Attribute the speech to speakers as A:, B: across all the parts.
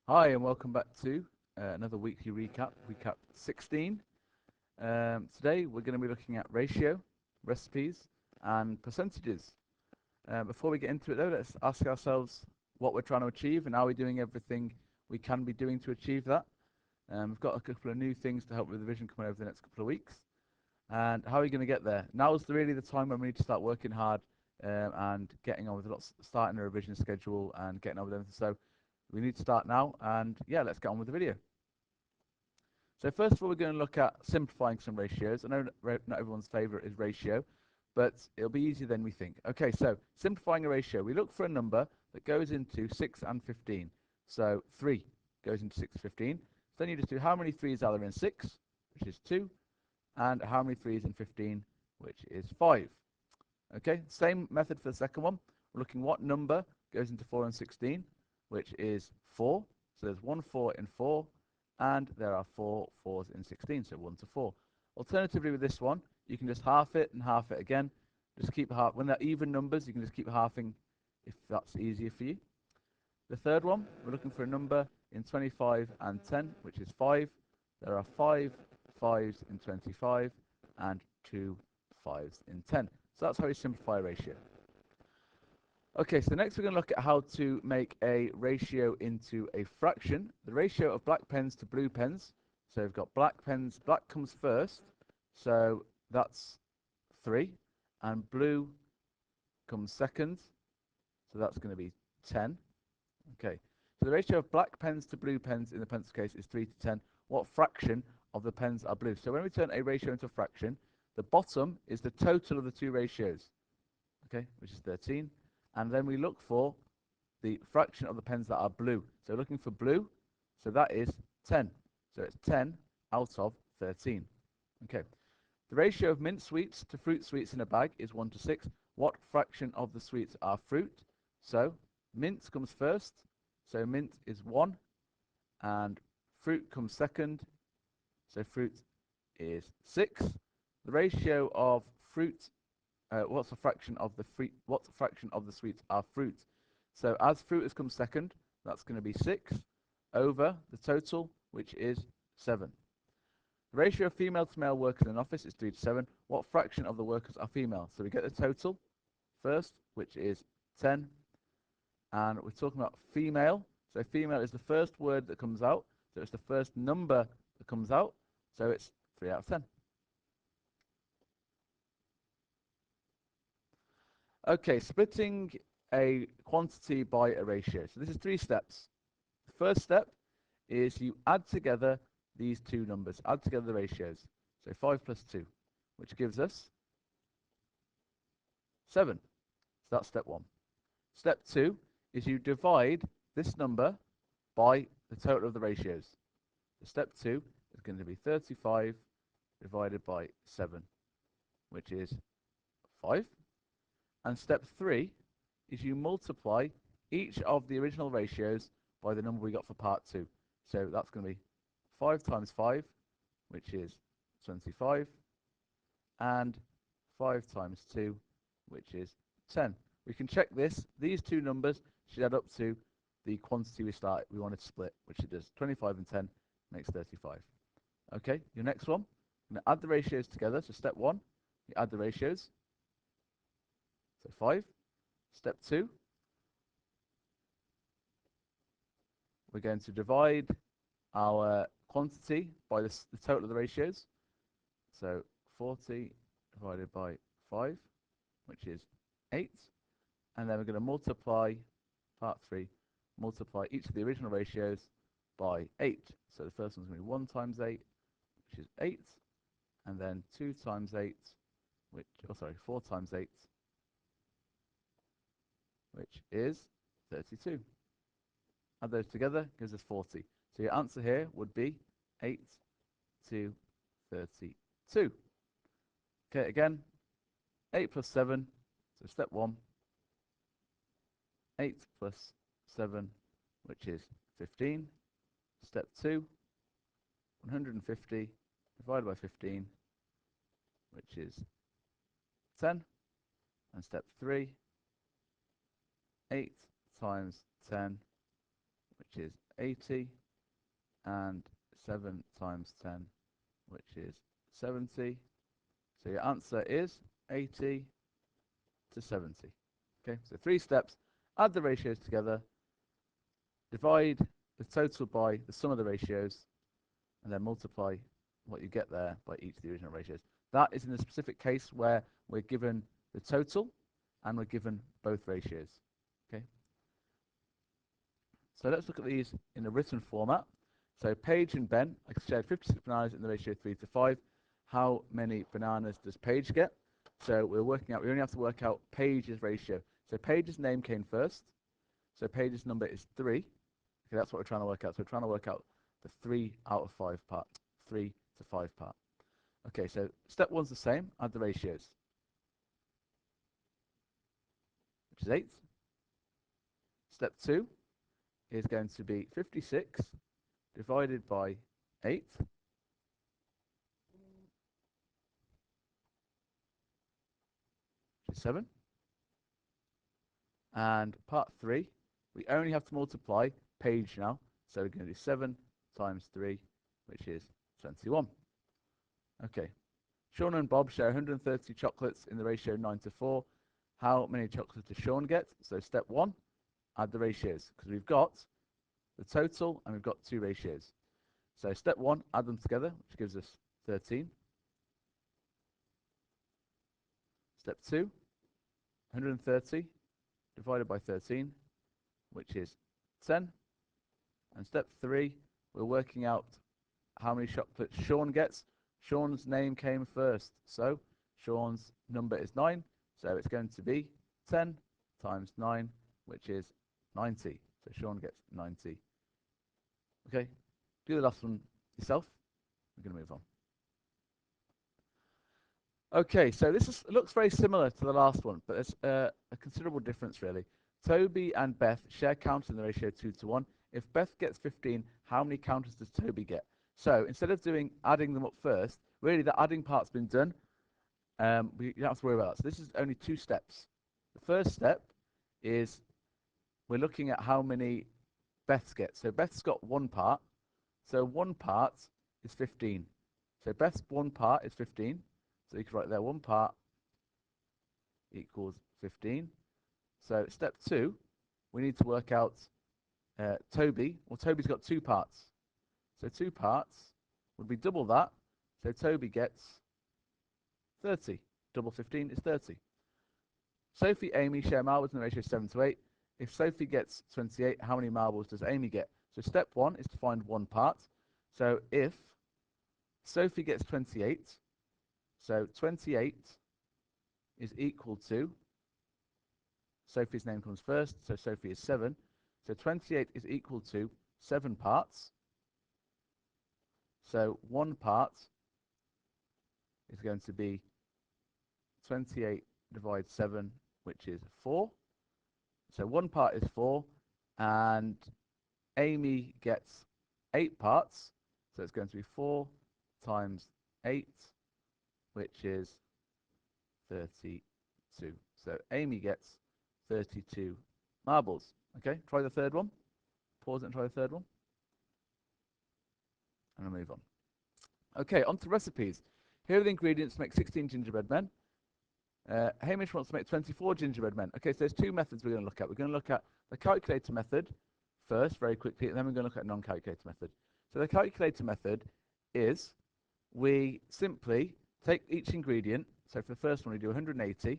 A: Hi, and welcome back to another weekly recap 16. Today we're going to be looking at ratio, recipes, and percentages. Before we get into it though, let's ask ourselves what we're trying to achieve and are we doing everything we can be doing to achieve that. We've got a couple of new things to help with revision coming over the next couple of weeks. And how are we going to get there? Now's really the time when we need to start working hard and getting on with starting a revision schedule and getting on with everything. So we need to start now, and yeah, let's get on with the video. So first of all, we're going to look at simplifying some ratios. I know not everyone's favorite is ratio, but it'll be easier than we think. Okay, so simplifying a ratio, we look for a number that goes into 6 and 15. So 3 goes into 6 and 15. So then you just do how many 3's are there in 6, which is 2, and how many 3's in 15, which is 5. Okay, same method for the second one. We're looking what number goes into 4 and 16, which is 4. So there's 1 4 in 4, and there are 4 4's in 16, so 1 to 4. Alternatively, with this one, you can just half it and half it again. Just keep half. When they're even numbers, you can just keep halving if that's easier for you. The third one, we're looking for a number in 25 and 10, which is 5. There are 5 5's in 25 and 2 5's in 10. So that's how we simplify a ratio. Okay, so next we're going to look at how to make a ratio into a fraction. The ratio of black pens to blue pens. So we've got black pens, black comes first, so that's 3. And blue comes second, so that's going to be 10. Okay, so the ratio of black pens to blue pens in the pencil case is 3 to 10. What fraction of the pens are blue? So when we turn a ratio into a fraction, the bottom is the total of the two ratios, okay, which is 13. And then we look for the fraction of the pens that are blue. So looking for blue, so that is 10. So it's 10 out of 13. Okay. The ratio of mint sweets to fruit sweets in a bag is 1 to 6. What fraction of the sweets are fruit? So mint comes first, so mint is 1, and fruit comes second, so fruit is 6. The ratio of fruit what's a fraction of the sweets are fruit? So as fruit has come second, that's going to be 6 over the total, which is 7. The ratio of female to male workers in an office is 3 to 7. What fraction of the workers are female? So we get the total first, which is 10. And we're talking about female. So female is the first word that comes out. So it's the first number that comes out. So it's 3 out of 10. Okay, splitting a quantity by a ratio. So this is 3 steps. The first step is you add together these two numbers, add together the ratios. So 5 plus 2, which gives us 7. So that's step 1. Step 2 is you divide this number by the total of the ratios. So step 2 is going to be 35 divided by 7, which is 5. And step 3 is you multiply each of the original ratios by the number we got for part 2. So that's going to be 5 times 5, which is 25, and 5 times 2, which is 10. We can check this. These two numbers should add up to the quantity we wanted to split, which it does. 25 and 10 makes 35. Okay, your next one, I'm going to add the ratios together. So step 1, you add the ratios. So 5. Step 2, we're going to divide our quantity by the total of the ratios. So 40 divided by 5, which is 8. And then we're going to multiply, part 3, multiply each of the original ratios by 8. So the first one's going to be 1 times 8, which is 8. And then 2 times 8, 4 times 8, which is 32. Add those together, gives us 40. So your answer here would be 8 to 32. Okay, again, 8 plus 7, so step 1, 8 plus 7, which is 15. Step 2, 150 divided by 15, which is 10. And step 3, 8 times 10, which is 80, and 7 times 10, which is 70. So your answer is 80 to 70. Okay, so 3 steps. Add the ratios together, divide the total by the sum of the ratios, and then multiply what you get there by each of the original ratios. That is in the specific case where we're given the total and we're given both ratios. Okay. So let's look at these in a written format. So Paige and Ben shared 56 bananas in the ratio 3 to 5. How many bananas does Paige get? So we only have to work out Paige's ratio. So Paige's name came first. So Paige's number is 3. Okay, that's what we're trying to work out. So we're trying to work out the 3 out of 5 part, 3 to 5 part. Okay, so step 1's the same. Add the ratios, which is 8. Step 2 is going to be 56 divided by 8, which is 7. And part 3, we only have to multiply Paige now. So we're going to do 7 times 3, which is 21. Okay. Sean and Bob share 130 chocolates in the ratio 9 to 4. How many chocolates does Sean get? So step 1, add the ratios, because we've got the total and we've got 2 ratios. So step 1, add them together, which gives us 13. Step 2, 130 divided by 13, which is 10. And step 3, we're working out how many chocolates Sean gets. Sean's name came first, so Sean's number is 9. So it's going to be 10 times 9, which is 90. So Sean gets 90. Okay, do the last one yourself. We're going to move on. Okay, so looks very similar to the last one, but there's a considerable difference, really. Toby and Beth share counters in the ratio 2 to 1. If Beth gets 15, how many counters does Toby get? So instead of adding them up first, really the adding part's been done. You don't have to worry about that. So this is only 2 steps. The first step is we're looking at how many Beth's get. So Beth's got 1 part. So 1 part is 15. So Beth's 1 part is 15. So you can write there 1 part equals 15. So step 2, we need to work out Toby. Well, Toby's got 2 parts. So 2 parts would be double that. So Toby gets 30. Double 15 is 30. Sophie, Amy share marbles in the ratio 7 to 8. If Sophie gets 28, how many marbles does Amy get? So step 1 is to find 1 part. So if Sophie gets 28, so 28 is equal to, Sophie's name comes first, so Sophie is 7. So 28 is equal to 7 parts. So 1 part is going to be 28 divided 7, which is 4. So 1 part is 4, and Amy gets 8 parts. So it's going to be 4 times 8, which is 32. So Amy gets 32 marbles. Okay, try the third one. Pause it and try the third one. And I'll move on. Okay, on to recipes. Here are the ingredients to make 16 gingerbread men. Hamish wants to make 24 gingerbread men. Okay, so there's 2 methods we're going to look at. We're going to look at the calculator method first, very quickly, and then we're going to look at a non-calculator method. So the calculator method is we simply take each ingredient. So for the first one, we do 180.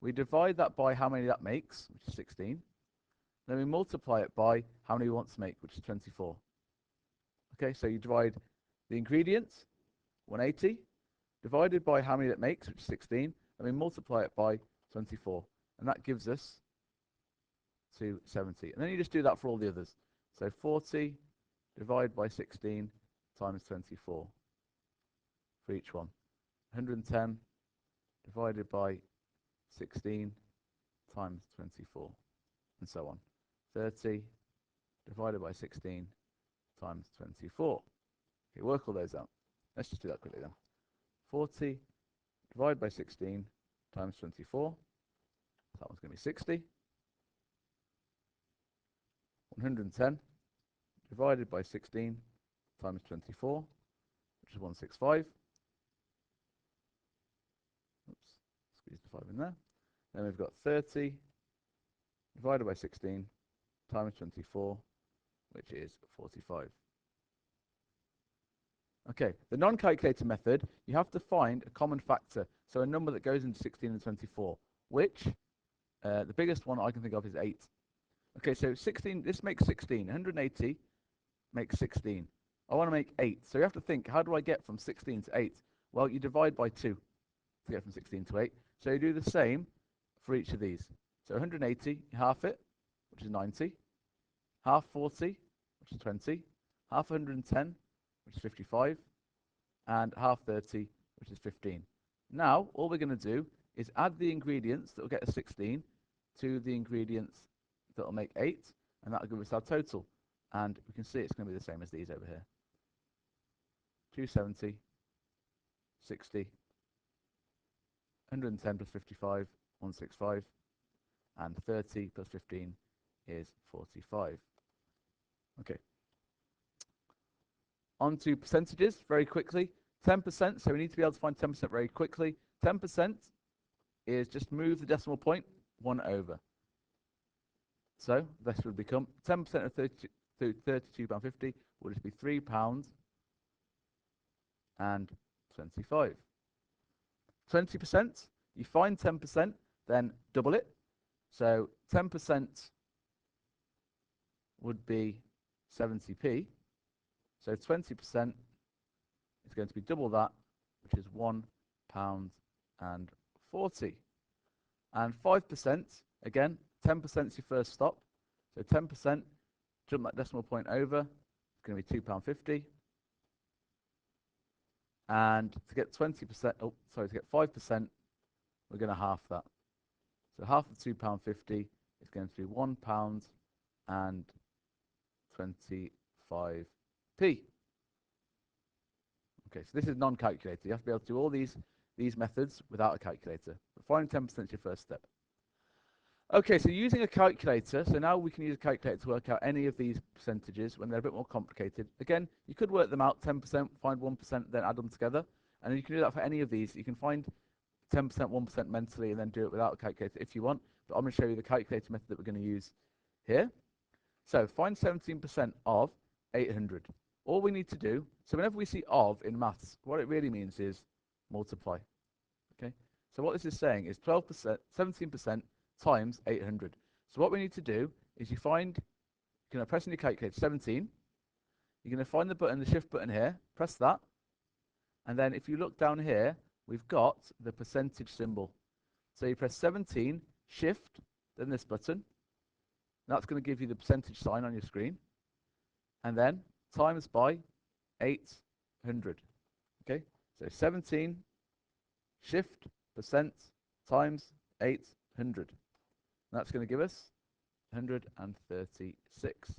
A: We divide that by how many that makes, which is 16. Then we multiply it by how many we want to make, which is 24. Okay, so you divide the ingredients, 180, divided by how many that makes, which is 16, and we multiply it by 24. And that gives us 270. And then you just do that for all the others. So 40 divided by 16 times 24 for each one. 110 divided by 16 times 24, and so on. 30 divided by 16 times 24. Okay, work all those out. Let's just do that quickly then. 40 divided by 16 times 24. That one's going to be 60. 110 divided by 16 times 24, which is 165. Oops, squeeze the 5 in there. Then we've got 30 divided by 16 times 24, which is 45. Okay, the non-calculator method, you have to find a common factor, so a number that goes into 16 and 24, which the biggest one I can think of is 8. Okay, so 16, this makes 16. 180 makes 16. I want to make 8. So you have to think, how do I get from 16 to 8? Well, you divide by 2 to get from 16 to 8. So you do the same for each of these. So 180, you half it, which is 90. Half 40, which is 20. Half 110, which is 55. And half 30, which is 15. Now, all we're going to do is add the ingredients that will get us 16 to the ingredients that will make 8, and that will give us our total. And we can see it's going to be the same as these over here. 270, 60, 110 plus 55, 165, and 30 plus 15 is 45. Okay. On to percentages very quickly. 10%, so we need to be able to find 10% very quickly. 10% is just move the decimal point 1 over. So this would become 10% of £32.50 would just be £3 and 25. 20%, you find 10%, then double it. So 10% would be 70p. So 20% is going to be double that, which is £1 and 40. And 5%, again, 10% is your first stop. So 10%, jump that decimal point over, it's going to be £2.50. And to get 20%, to get 5%, we're going to half that. So half of £2.50 is going to be £1 and 25p. Okay, so this is non-calculator. You have to be able to do all these methods without a calculator. But finding 10% is your first step. Okay, so using a calculator, so now we can use a calculator to work out any of these percentages when they're a bit more complicated. Again, you could work them out, 10%, find 1%, then add them together. And you can do that for any of these. You can find 10%, 1% mentally and then do it without a calculator if you want. But I'm going to show you the calculator method that we're going to use here. So find 17% of 800. All we need to do, so whenever we see of in maths, what it really means is multiply. Okay. So what this is saying is 12%, 17% times 800. So what we need to do is you're going to press on your calculator 17. You're going to find the button, the shift button here, press that. And then if you look down here, we've got the percentage symbol. So you press 17, shift, then this button. That's going to give you the percentage sign on your screen. And then times by 800. Okay, so 17, shift, percent, times 800. That's going to give us 136.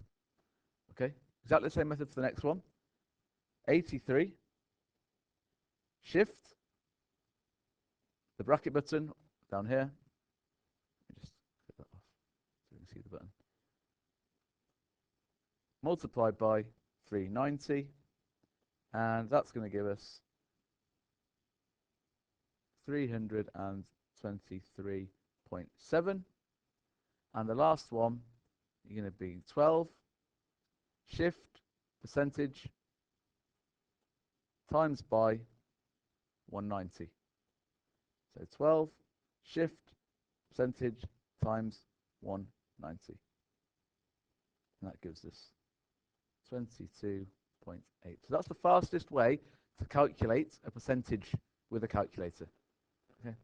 A: Okay, exactly the same method for the next one. 83, shift, the bracket button down here. Let me just click that off so we can see the button. Multiplied by 390, and that's going to give us 323.7. And the last one, you're going to be 12, shift, percentage, times by 190. So 12, shift, percentage, times 190. And that gives us 22.8. So that's the fastest way to calculate a percentage with a calculator. Okay.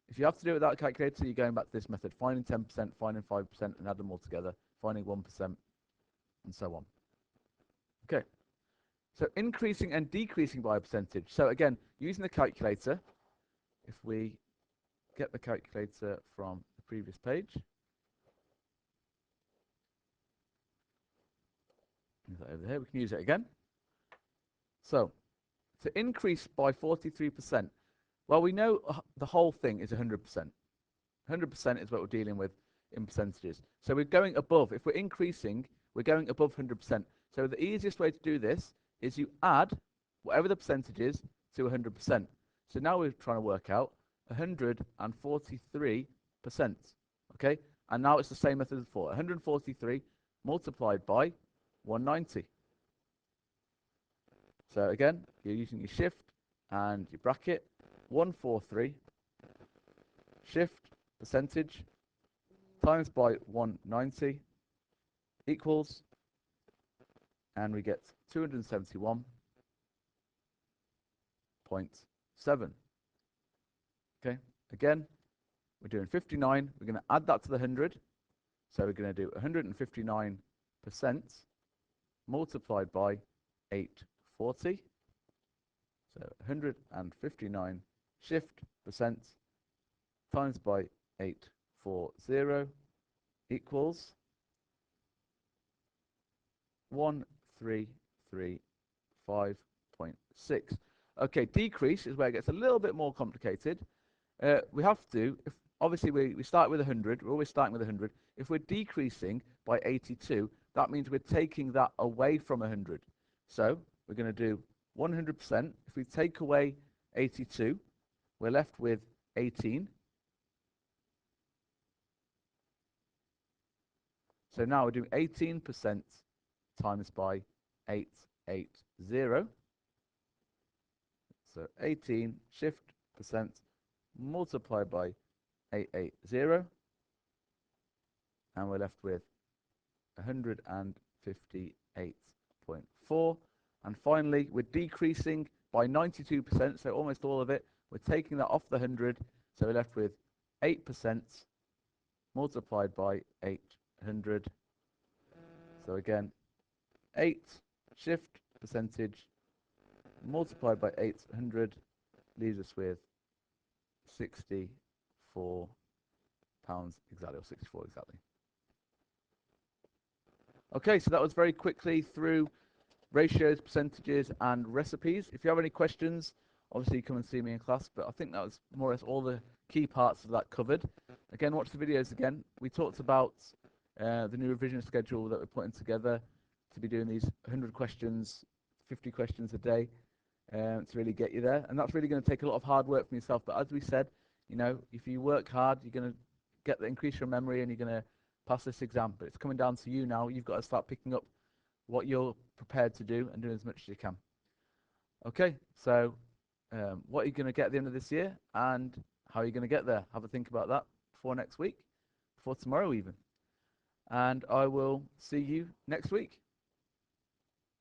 A: If you have to do it without a calculator, you're going back to this method, finding 10%, finding 5%, and add them all together, finding 1%, and so on. Okay. So increasing and decreasing by a percentage. So again, using the calculator, if we get the calculator from the previous page, move that over here, we can use it again. So to increase by 43%, well, we know the whole thing is 100%. 100% is what we're dealing with in percentages. So we're going above. If we're increasing, we're going above 100%. So the easiest way to do this is you add whatever the percentage is to 100%. So now we're trying to work out 143%. Okay, and now it's the same method as before. 143 multiplied by 190. So again, you're using your shift and your bracket. 143 shift percentage times by 190 equals, and we get 271.7. Okay, again, we're doing 59. We're going to add that to the 100. So we're going to do 159% multiplied by 840. So 159 shift percent times by 840 equals 1335.6. Okay, decrease is where it gets a little bit more complicated. We have to, if obviously we start with 100, we're always starting with 100. If we're decreasing by 82, that means we're taking that away from 100. So we're going to do 100%. If we take away 82, we're left with 18. So now we're doing 18% times by 880. So 18 shift percent multiplied by 880, and we're left with 158.4. And finally, we're decreasing by 92%, so almost all of it. We're taking that off the 100, so we're left with 8% multiplied by 800. So again, 8 shift percentage multiplied by 800 leaves us with £64 exactly, or 64 exactly. Okay, so that was very quickly through ratios, percentages, and recipes. If you have any questions, obviously come and see me in class, but I think that was more or less all the key parts of that covered. Again, watch the videos again. We talked about the new revision schedule that we're putting together to be doing these 100 questions, 50 questions a day to really get you there. And that's really going to take a lot of hard work from yourself. But as we said, you know, if you work hard, you're going to increase your memory and you're going to pass this exam. But it's coming down to you now. You've got to start picking up what you're prepared to do and doing as much as you can. Okay, so what are you going to get at the end of this year and how are you going to get there? Have a think about that before next week, before tomorrow even. And I will see you next week.